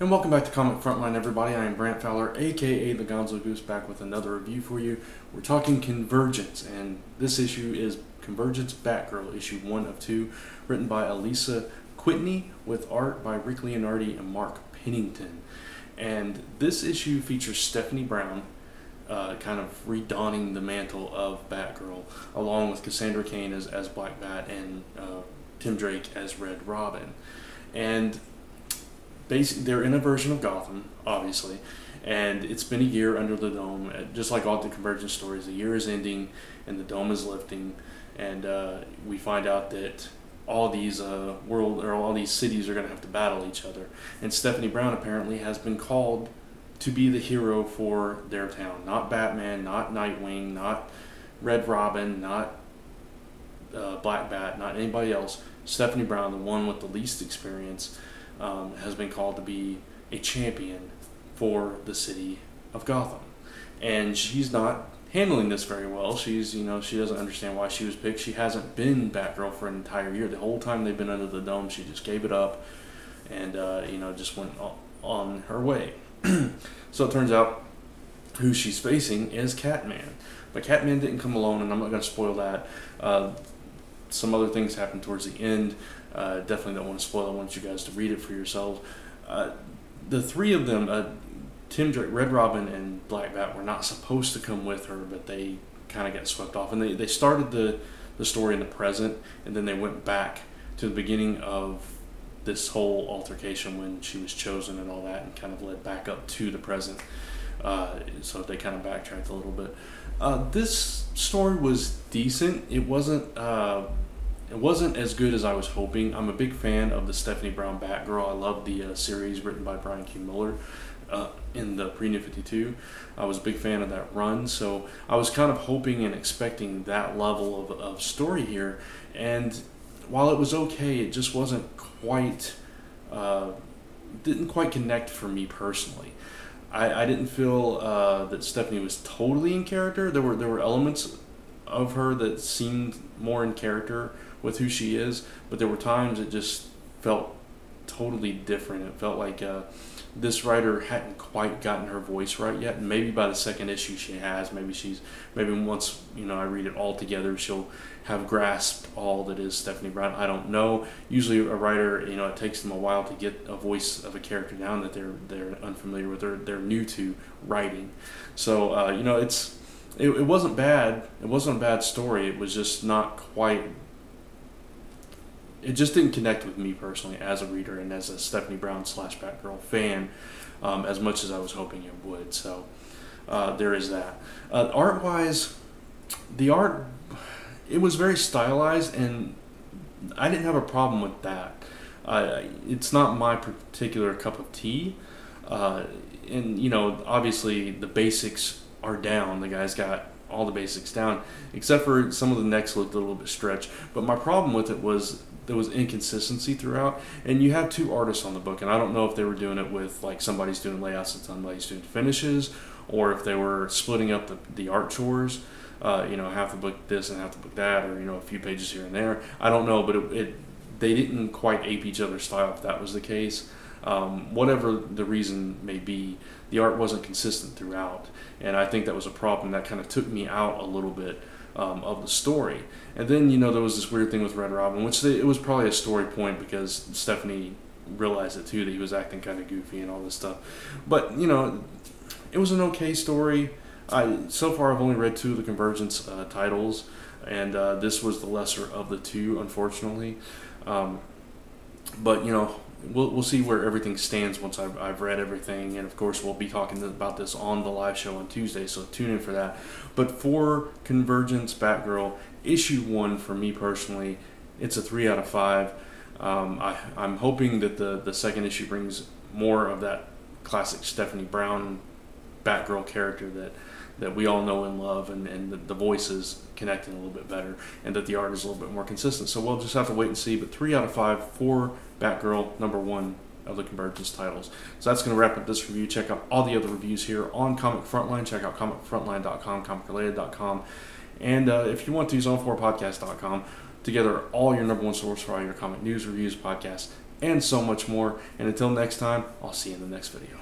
And welcome back to Comic Frontline, everybody. I am Brant Fowler, aka the Gonzo Goose, back with another review for you. We're talking Convergence, and this issue is Convergence Batgirl, issue 1 of 2, written by ALISA KWITNEY, with art by Rick Leonardi and Mark Pennington. And this issue features Stephanie Brown, kind of redonning the mantle of Batgirl, along with Cassandra Cain as Black Bat and Tim Drake as Red Robin. And basically, they're in a version of Gotham, obviously, and it's been a year under the dome. Just like all the Convergence stories, the year is ending and the dome is lifting, and we find out that all these all these cities are going to have to battle each other. And Stephanie Brown apparently has been called to be the hero for their town. Not Batman, not Nightwing, not Red Robin, not Black Bat, not anybody else. Stephanie Brown, the one with the least experience, has been called to be a champion for the city of Gotham. And she's not handling this very well. She doesn't understand why she was picked. She hasn't been Batgirl for an entire year. The whole time they've been under the dome, she just gave it up and, just went on her way. So it turns out who she's facing is Catman. But Catman didn't come alone, and I'm not going to spoil that. Some other things happened towards the end. Definitely don't want to spoil it. I want you guys to read it for yourselves. The three of them, Tim Drake, Red Robin, and Black Bat, were not supposed to come with her, but they kind of got swept off. And they started the story in the present, and then they went back to the beginning of this whole altercation when she was chosen and all that, and kind of led back up to the present. So they kind of backtracked a little bit. This story was decent. It wasn't as good as I was hoping. I'm a big fan of the Stephanie Brown Batgirl. I love the series written by Brian Q. Miller in the Pre-New 52. I was a big fan of that run, so I was kind of hoping and expecting that level of story here. And while it was okay, it just wasn't quite, didn't quite connect for me personally. I didn't feel that Stephanie was totally in character. There were elements of her that seemed more in character with who she is, but there were times it just felt totally different. It felt like this writer hadn't quite gotten her voice right yet, and maybe by the second issue she has. Maybe once I read it all together, she'll have grasped all that is Stephanie Brown. I don't know. Usually a writer, it takes them a while to get a voice of a character down that they're unfamiliar with, or they're new to writing. So it wasn't bad. It wasn't a bad story. It was just not quite. It just didn't connect with me personally as a reader and as a Stephanie Brown / Batgirl fan as much as I was hoping it would. So there is that. Art-wise, the art, it was very stylized, and I didn't have a problem with that. It's not my particular cup of tea. And obviously the basics are down. The guy's got all the basics down, except for some of the necks looked a little bit stretched. But my problem with it was there was inconsistency throughout, and you have two artists on the book, and I don't know if they were doing it with, like, somebody's doing layouts and somebody's doing finishes, or if they were splitting up the art chores, half the book this and half the book that, or a few pages here and there. I don't know, but they didn't quite ape each other's style, if that was the case. Whatever the reason may be, the art wasn't consistent throughout, and I think that was a problem that kind of took me out a little bit of the story. And then there was this weird thing with Red Robin, which it was probably a story point because Stephanie realized it too, that he was acting kind of goofy and all this stuff. But it was an okay story. So far I've only read 2 of the Convergence titles, and this was the lesser of the 2, unfortunately. But we'll see where everything stands once I've read everything, and of course we'll be talking about this on the live show on Tuesday, so tune in for that. But for Convergence Batgirl, issue 1 for me personally, it's a 3 out of 5. I'm hoping that the second issue brings more of that classic Stephanie Brown Batgirl character that we all know and love, and the voices connecting a little bit better, and that the art is a little bit more consistent. So we'll just have to wait and see, but 3 out of 5 for Batgirl, number 1 of the Convergence titles. So that's going to wrap up this review. Check out all the other reviews here on Comic Frontline. Check out comicfrontline.com, comicrelated.com, and if you want to, zone4podcast.com to gather all your number 1 source for all your comic news, reviews, podcasts, and so much more. And until next time, I'll see you in the next video.